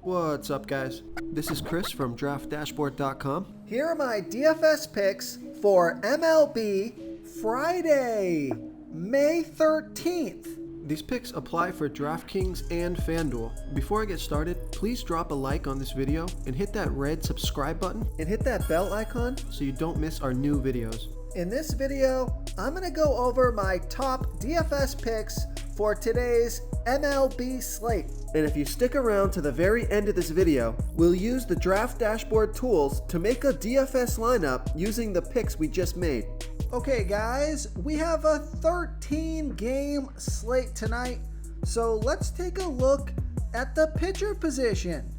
What's up, guys? This is Chris from DraftDashboard.com. Here are my DFS picks for MLB Friday, May 13th. These picks apply for DraftKings and FanDuel. Before I get started, please drop a like on this video and hit that red subscribe button And hit that bell icon. so you don't miss our new videos. In this video, I'm going to go over my top DFS picks for today's MLB slate. And if you stick around to the very end of this video, we'll use the Draft Dashboard tools to make a DFS lineup using the picks we just made. Okay guys, we have a 13 game slate tonight, so let's take a look at the pitcher position.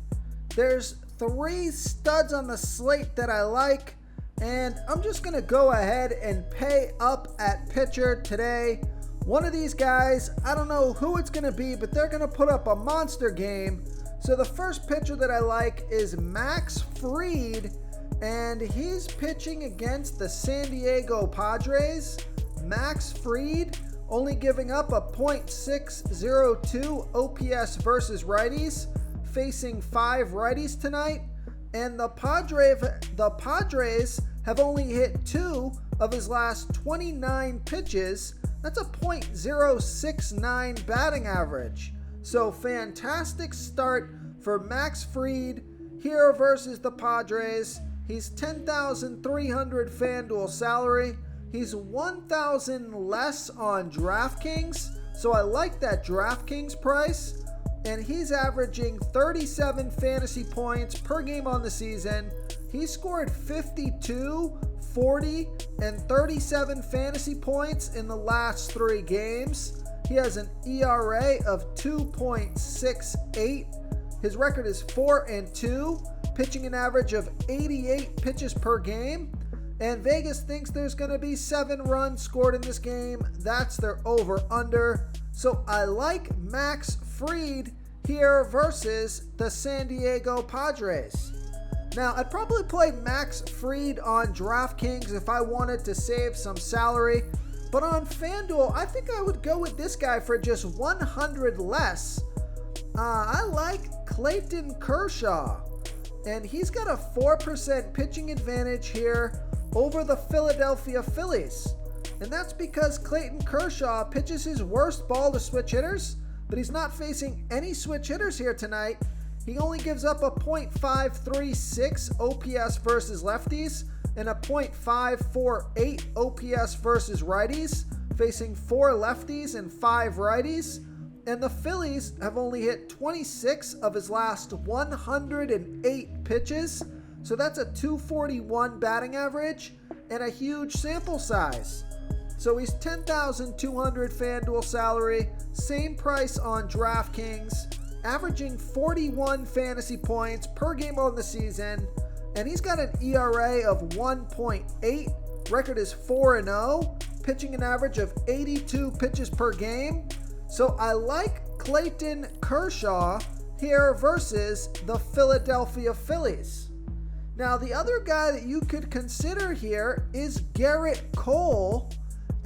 There's 3 studs on the slate that I like, and I'm just gonna go ahead and pay up at pitcher today. One of these guys, I don't know who it's gonna be, but they're gonna put up a monster game. So the first pitcher that I like is Max Fried, and he's pitching against the San Diego Padres. Max Fried only giving up a .602 OPS versus righties, facing 5 righties tonight. And the Padres have only hit 2 of his last 29 pitches. That's a .069 batting average. So fantastic start for Max Fried here versus the Padres. He's $10,300 FanDuel salary. He's $1,000 less on DraftKings, so I like that DraftKings price. And he's averaging 37 fantasy points per game on the season. He scored 52, 40, and 37 fantasy points in the last 3 games. He has an ERA of 2.68. His record is 4-2. Pitching an average of 88 pitches per game, and Vegas thinks there's going to be 7 runs scored in this game. That's their over-under. So I like Max Fried here versus the San Diego Padres. Now, I'd probably play Max Fried on DraftKings if I wanted to save some salary, but on FanDuel, I think I would go with this guy for just 100 less. I like Clayton Kershaw. And he's got a 4% pitching advantage here over the Philadelphia Phillies. And that's because Clayton Kershaw pitches his worst ball to switch hitters, but he's not facing any switch hitters here tonight. He only gives up a .536 OPS versus lefties and a .548 OPS versus righties, facing 4 lefties and 5 righties. And the Phillies have only hit 26 of his last 108 pitches. So that's a .241 batting average and a huge sample size. So he's $10,200 FanDuel salary, same price on DraftKings, averaging 41 fantasy points per game on the season. And he's got an ERA of 1.8. Record is 4-0, pitching an average of 82 pitches per game. So I like Clayton Kershaw here versus the Philadelphia Phillies. Now, the other guy that you could consider here is Garrett Cole,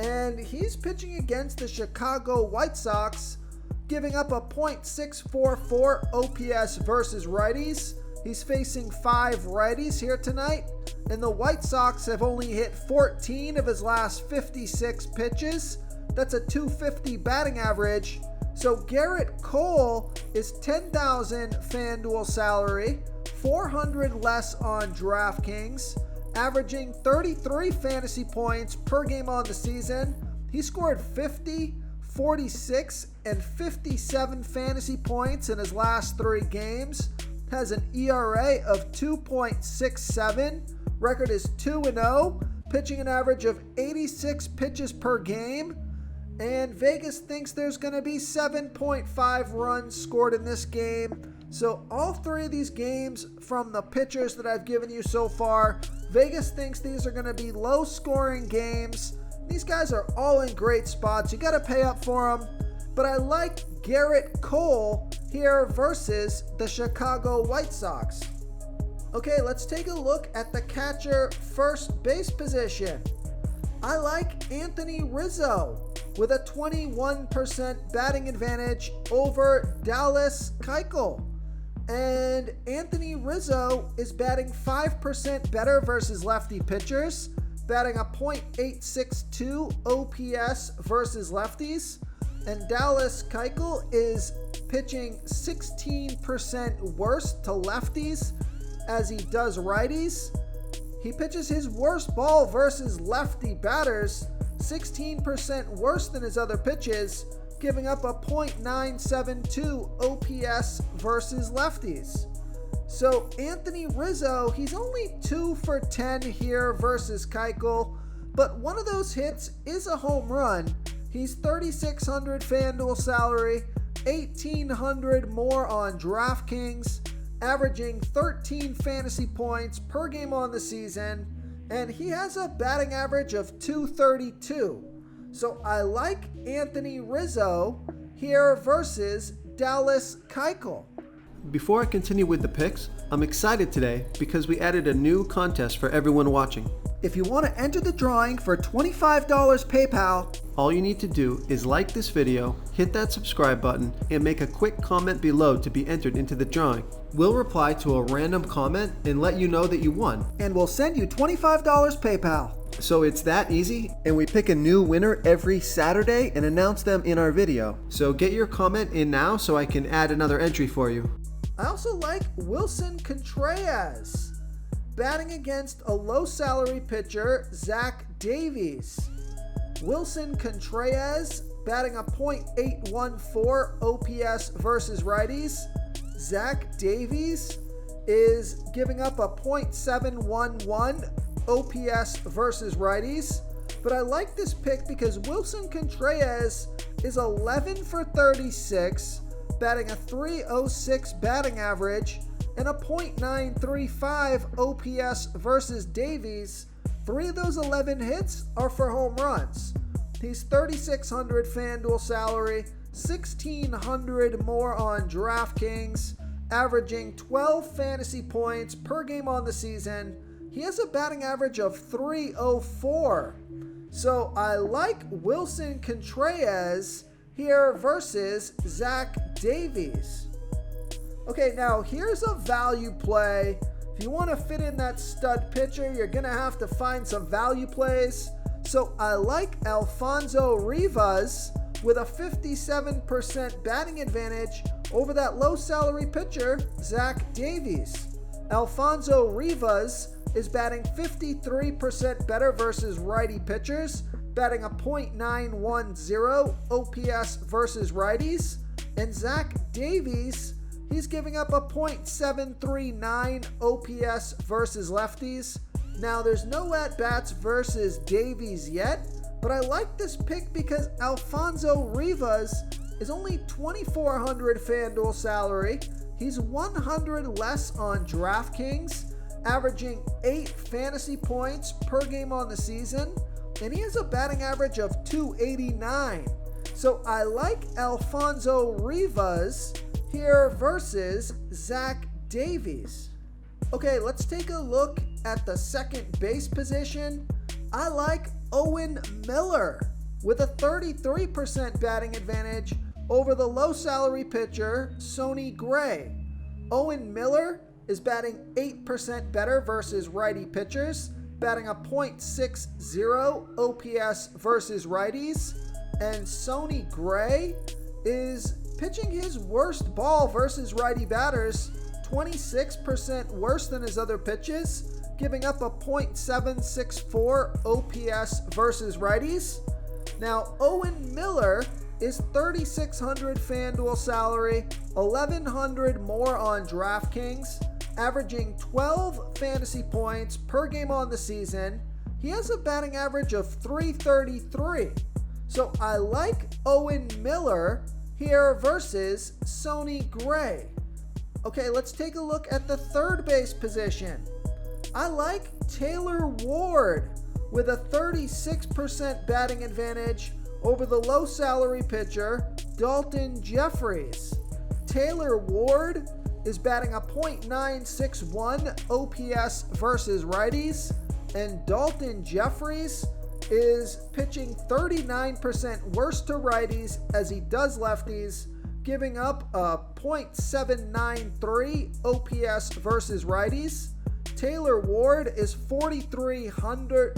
and he's pitching against the Chicago White Sox, giving up a .644 OPS versus righties. He's facing 5 righties here tonight, and the White Sox have only hit 14 of his last 56 pitches. That's a .250 batting average. So Garrett Cole is $10,000 FanDuel salary, 400 less on DraftKings, averaging 33 fantasy points per game on the season. He scored 50, 46, and 57 fantasy points in his last 3 games. Has an ERA of 2.67. Record is 2-0, pitching an average of 86 pitches per game. And Vegas thinks there's going to be 7.5 runs scored in this game. So all 3 of these games from the pitchers that I've given you so far, Vegas thinks these are going to be low scoring games. These guys are all in great spots. You got to pay up for them. But I like Garrett Cole here versus the Chicago White Sox. Okay, let's take a look at the catcher first base position. I like Anthony Rizzo with a 21% batting advantage over Dallas Keuchel. And Anthony Rizzo is batting 5% better versus lefty pitchers, batting a .862 OPS versus lefties. And Dallas Keuchel is pitching 16% worse to lefties as he does righties. He pitches his worst ball versus lefty batters, 16% worse than his other pitches, giving up a .972 OPS versus lefties. So Anthony Rizzo, he's only 2 for 10 here versus Keuchel, but one of those hits is a home run. He's $3,600 FanDuel salary, $1,800 more on DraftKings, averaging 13 fantasy points per game on the season, and he has a batting average of .232. So I like Anthony Rizzo here versus Dallas Keuchel. Before I continue with the picks, I'm excited today because we added a new contest for everyone watching. If you want to enter the drawing for $25 PayPal, all you need to do is like this video, hit that subscribe button, and make a quick comment below to be entered into the drawing. We'll reply to a random comment and let you know that you won. And we'll send you $25 PayPal. So it's that easy, and we pick a new winner every Saturday and announce them in our video. So get your comment in now so I can add another entry for you. I also like Wilson Contreras, batting against a low salary pitcher, Zach Davies. Wilson Contreras batting a .814 OPS versus righties. Zach Davies is giving up a .711 OPS versus righties. But I like this pick because Wilson Contreras is 11 for 36, batting a .306 batting average and a .935 OPS versus Davies. 3 of those 11 hits are for home runs. He's $3,600 FanDuel salary, $1,600 more on DraftKings, averaging 12 fantasy points per game on the season. He has a batting average of .304. So I like Wilson Contreras here versus Zach Davies. Okay, now here's a value play. If you want to fit in that stud pitcher, you're going to have to find some value plays. So I like Alfonso Rivas with a 57% batting advantage over that low salary pitcher, Zach Davies. Alfonso Rivas is batting 53% better versus righty pitchers, batting a .910 OPS versus righties. And Zach Davies, he's giving up a .739 OPS versus lefties. Now, there's no at-bats versus Davies yet, but I like this pick because Alfonso Rivas is only $2,400 FanDuel salary. He's 100 less on DraftKings, averaging 8 fantasy points per game on the season, and he has a batting average of .289. So I like Alfonso Rivas here versus Zach Davies. Okay, let's take a look at the second base position. I like Owen Miller with a 33% batting advantage over the low salary pitcher, Sonny Gray. Owen Miller is batting 8% better versus righty pitchers, batting a .60 OPS versus righties. And Sonny Gray is pitching his worst ball versus righty batters, 26% worse than his other pitches, giving up a .764 OPS versus righties. Now, Owen Miller is $3,600 FanDuel salary, $1,100 more on DraftKings, averaging 12 fantasy points per game on the season. He has a batting average of .333. So I like Owen Miller here versus Sonny Gray. Okay, let's take a look at the third base position. I like Taylor Ward with a 36% batting advantage over the low salary pitcher, Dalton Jeffries. Taylor Ward is batting a .961 OPS versus righties, and Dalton Jeffries is pitching 39% worse to righties as he does lefties, giving up a .793 OPS versus righties. Taylor Ward is 4,300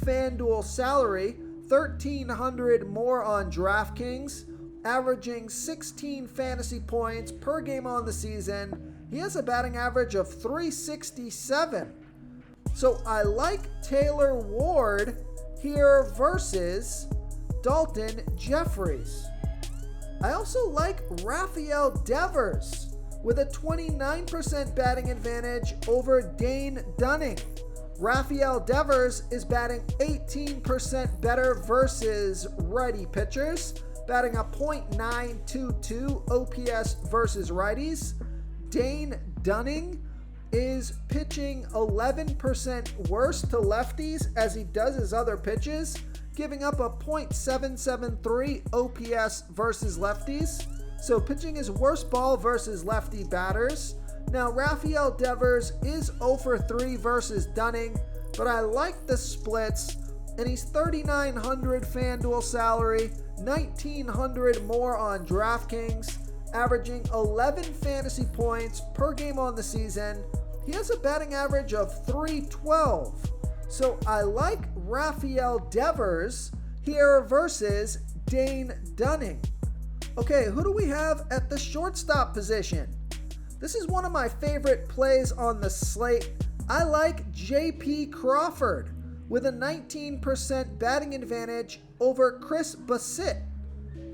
FanDuel salary, 1,300 more on DraftKings, averaging 16 fantasy points per game on the season. He has a batting average of .367. So I like Taylor Ward here versus Dalton Jeffries. I also like Rafael Devers with a 29% batting advantage over Dane Dunning. Rafael Devers is batting 18% better versus righty pitchers, batting a .922 OPS versus righties. Dane Dunning is pitching 11% worse to lefties as he does his other pitches, giving up a .773 OPS versus lefties. So pitching his worst ball versus lefty batters. Now Rafael Devers is 0 for 3 versus Dunning, but I like the splits, and he's 3,900 FanDuel salary, 1,900 more on DraftKings, averaging 11 fantasy points per game on the season. He has a batting average of .312. So I like Rafael Devers here versus Dane Dunning. Okay, who do we have at the shortstop position? This is one of my favorite plays on the slate. I like J.P. Crawford with a 19% batting advantage over Chris Bassitt.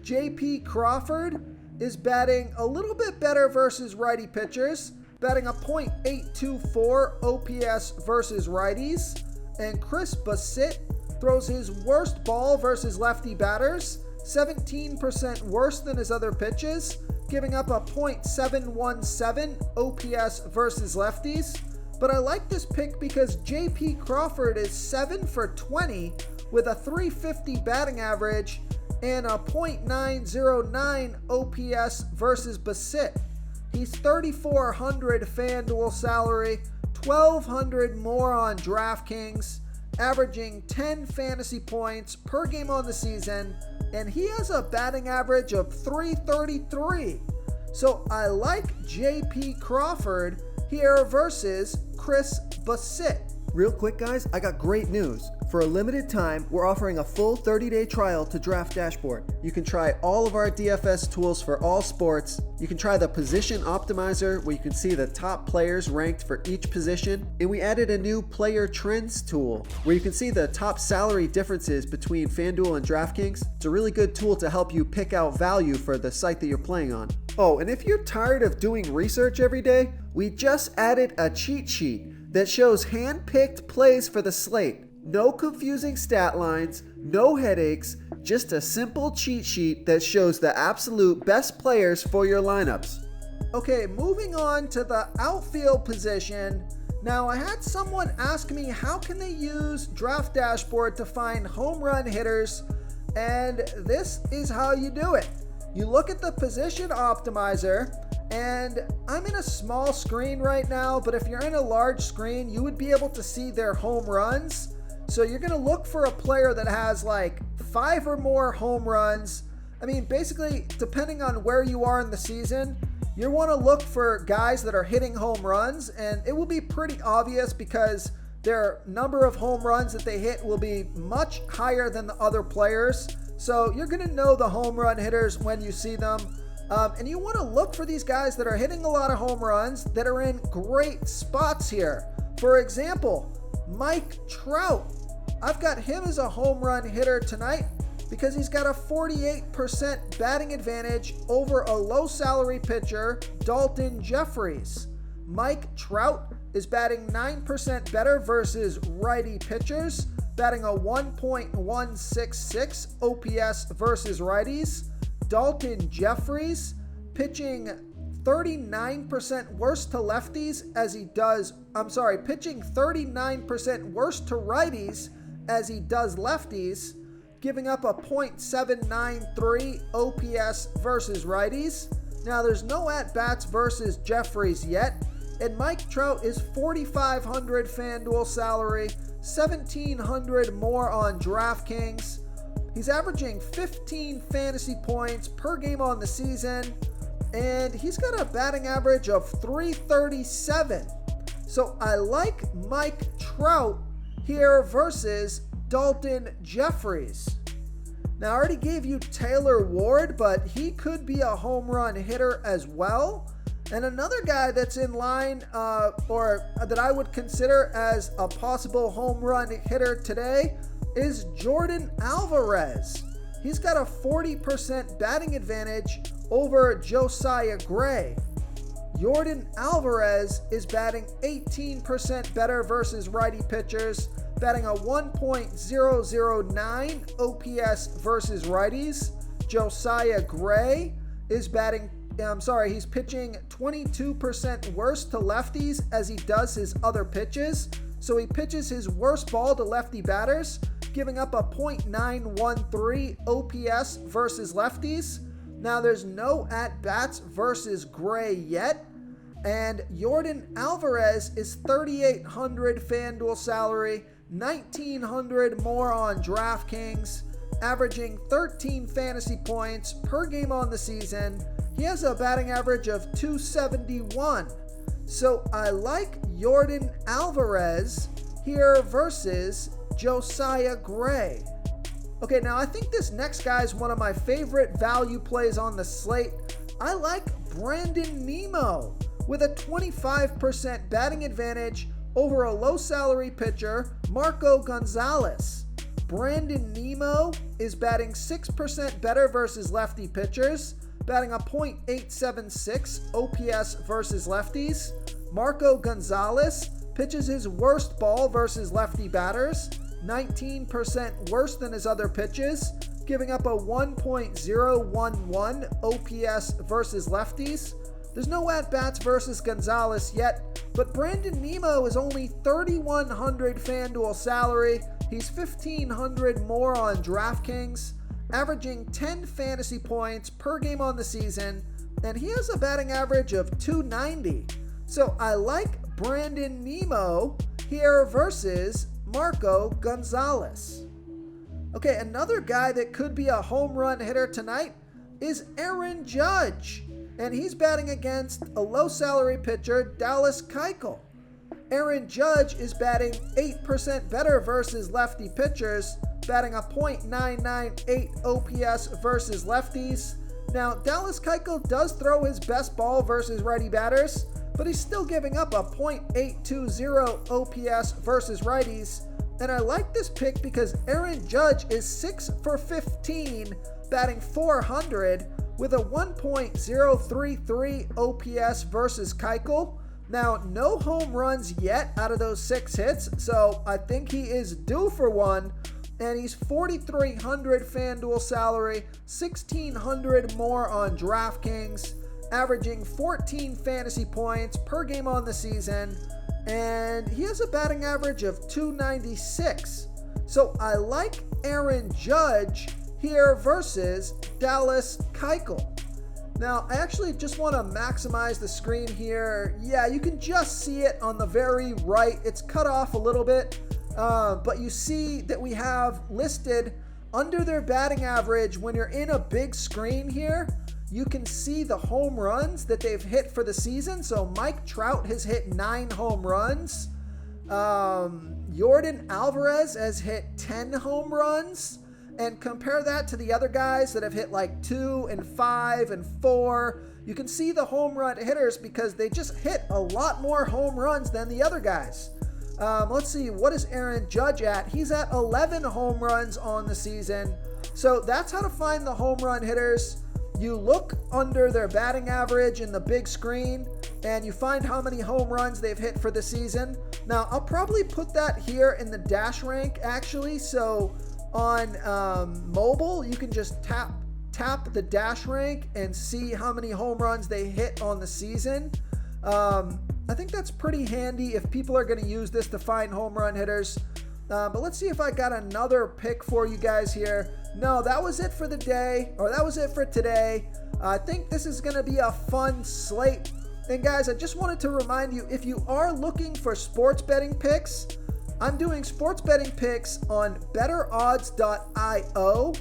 J.P. Crawford is batting a little bit better versus righty pitchers, batting a .824 OPS versus righties, and Chris Bassitt throws his worst ball versus lefty batters, 17% worse than his other pitches, giving up a .717 OPS versus lefties. But I like this pick because J.P. Crawford is 7 for 20 with a .350 batting average and a .909 OPS versus Bassitt. He's 3,400 FanDuel salary, 1,200 more on DraftKings, averaging 10 fantasy points per game on the season, and he has a batting average of .333. So I like J.P. Crawford here versus Chris Bassitt. Real quick, guys, I got great news. For a limited time, we're offering a full 30-day trial to Draft Dashboard. You can try all of our DFS tools for all sports. You can try the Position Optimizer, where you can see the top players ranked for each position. And we added a new Player Trends tool, where you can see the top salary differences between FanDuel and DraftKings. It's a really good tool to help you pick out value for the site that you're playing on. Oh, and if you're tired of doing research every day, we just added a cheat sheet that shows hand-picked plays for the slate. No confusing stat lines, no headaches, just a simple cheat sheet that shows the absolute best players for your lineups. Okay, moving on to the outfield position. Now, I had someone ask me how can they use Draft Dashboard to find home run hitters, and this is how you do it. You look at the Position Optimizer, and I'm in a small screen right now, but if you're in a large screen, you would be able to see their home runs. So you're going to look for a player that has like 5 or more home runs. I mean, basically, depending on where you are in the season, you want to look for guys that are hitting home runs, and it will be pretty obvious because their number of home runs that they hit will be much higher than the other players. So you're going to know the home run hitters when you see them. And you want to look for these guys that are hitting a lot of home runs that are in great spots here. For example, Mike Trout. I've got him as a home run hitter tonight because he's got a 48% batting advantage over a low salary pitcher, Dalton Jeffries. Mike Trout is batting 9% better versus righty pitchers, batting a 1.166 OPS versus righties. Dalton Jeffries pitching 39% worse to lefties as he does, pitching 39% worse to righties as he does lefties, giving up a .793 OPS versus righties. Now there's no at-bats versus Jeffries yet, and Mike Trout is 4,500 FanDuel salary, 1,700 more on DraftKings, He's averaging 15 fantasy points per game on the season, and he's got a batting average of 337. So I like Mike Trout here versus Dalton Jeffries. Now, I already gave you Taylor Ward, but he could be a home run hitter as well. And another guy that's in line, or that I would consider as a possible home run hitter today, is Jordan Alvarez. He's got a 40% batting advantage over Josiah Gray. Jordan Alvarez is batting 18% better versus righty pitchers, batting a 1.009 OPS versus righties. Josiah Gray is he's pitching 22% worse to lefties as he does his other pitches. So he pitches his worst ball to lefty batters, giving up a .913 OPS versus lefties. Now there's no at-bats versus Gray yet. And Jordan Alvarez is $3,800 FanDuel salary, $1,900 more on DraftKings, averaging 13 fantasy points per game on the season. He has a batting average of .271. So I like Jordan Alvarez here versus Josiah Gray. Okay, now I think this next guy is one of my favorite value plays on the slate. I like Brandon Nimmo with a 25% batting advantage over a low salary pitcher, Marco Gonzalez. Brandon Nimmo is batting 6% better versus lefty pitchers, batting a .876 OPS versus lefties. Marco Gonzalez pitches his worst ball versus lefty batters, 19% worse than his other pitches, giving up a 1.011 OPS versus lefties. There's no at-bats versus Gonzalez yet, but Brandon Nimmo is only $3,100 FanDuel salary. He's $1,500 more on DraftKings, averaging 10 fantasy points per game on the season, and he has a batting average of .290. So I like Brandon Nimmo here versus Marco Gonzalez. Okay, another guy that could be a home run hitter tonight is Aaron Judge, and he's batting against a low salary pitcher, Dallas Keuchel. Aaron Judge is batting 8% better versus lefty pitchers, batting a .998 OPS versus lefties. Now, Dallas Keuchel does throw his best ball versus righty batters, but he's still giving up a .820 OPS versus righties. And I like this pick because Aaron Judge is 6 for 15, batting .400 with a 1.033 OPS versus Keuchel. Now, no home runs yet out of those 6 hits, so I think he is due for one. And he's $4,300 FanDuel salary, $1,600 more on DraftKings, averaging 14 fantasy points per game on the season, and he has a batting average of .296. So I like Aaron Judge here versus Dallas Keuchel. Now, I actually just want to maximize the screen here. Yeah, you can just see it on the very right. It's cut off a little bit, but you see that we have listed under their batting average. When you're in a big screen here, you can see the home runs that they've hit for the season. So Mike Trout has hit 9 home runs. Jordan Alvarez has hit 10 home runs. And compare that to the other guys that have hit like 2 and 5 and 4. You can see the home run hitters because they just hit a lot more home runs than the other guys. Let's see, what is Aaron Judge at? He's at 11 home runs on the season. So that's how to find the home run hitters. You look under their batting average in the big screen, and you find how many home runs they've hit for the season. Now, I'll probably put that here in the dash rank, actually. So on mobile, you can just tap the dash rank and see how many home runs they hit on the season. I think that's pretty handy if people are going to use this to find home run hitters. But let's see if I got another pick for you guys here. No, that was it for the day, or that was it for today. I think this is going to be a fun slate. And guys, I just wanted to remind you, if you are looking for sports betting picks, I'm doing sports betting picks on betterodds.io.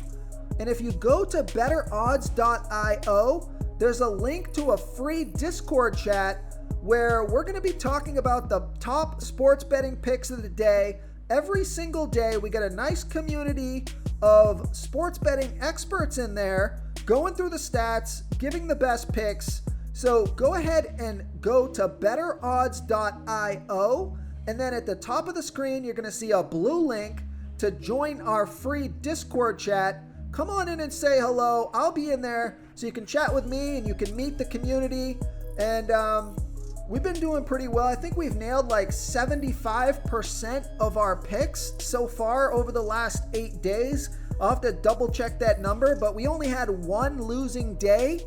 And if you go to betterodds.io, there's a link to a free Discord chat where we're going to be talking about the top sports betting picks of the day. Every single day, we get a nice community of sports betting experts in there going through the stats, giving the best picks. So go ahead and go to betterodds.io. And then at the top of the screen, you're going to see a blue link to join our free Discord chat. Come on in and say hello. I'll be in there so you can chat with me and you can meet the community. And we've been doing pretty well. I think we've nailed like 75% of our picks so far over the last 8 days. I'll have to double check that number, but we only had one losing day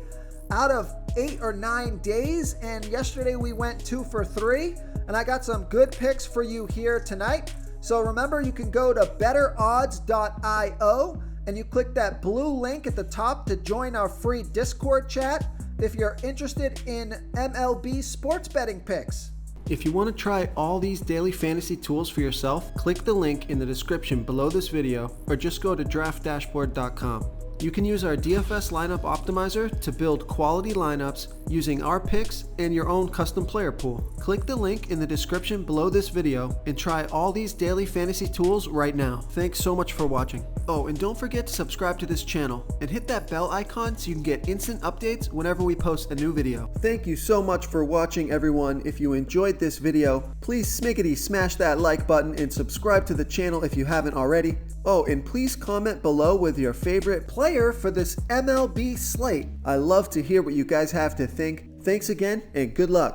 out of 8 or 9 days. And yesterday we went 2 for 3. And I got some good picks for you here tonight. So remember, you can go to betterodds.io and you click that blue link at the top to join our free Discord chat if you're interested in MLB sports betting picks. If you want to try all these daily fantasy tools for yourself, click the link in the description below this video or just go to draftdashboard.com. You can use our DFS lineup optimizer to build quality lineups using our picks and your own custom player pool. Click the link in the description below this video and try all these daily fantasy tools right now. Thanks so much for watching. Oh, and don't forget to subscribe to this channel and hit that bell icon so you can get instant updates whenever we post a new video. Thank you so much for watching, everyone. If you enjoyed this video, please smiggity smash that like button and subscribe to the channel if you haven't already. Oh, and please comment below with your favorite player for this MLB slate. I love to hear what you guys have to think. Thanks again and good luck.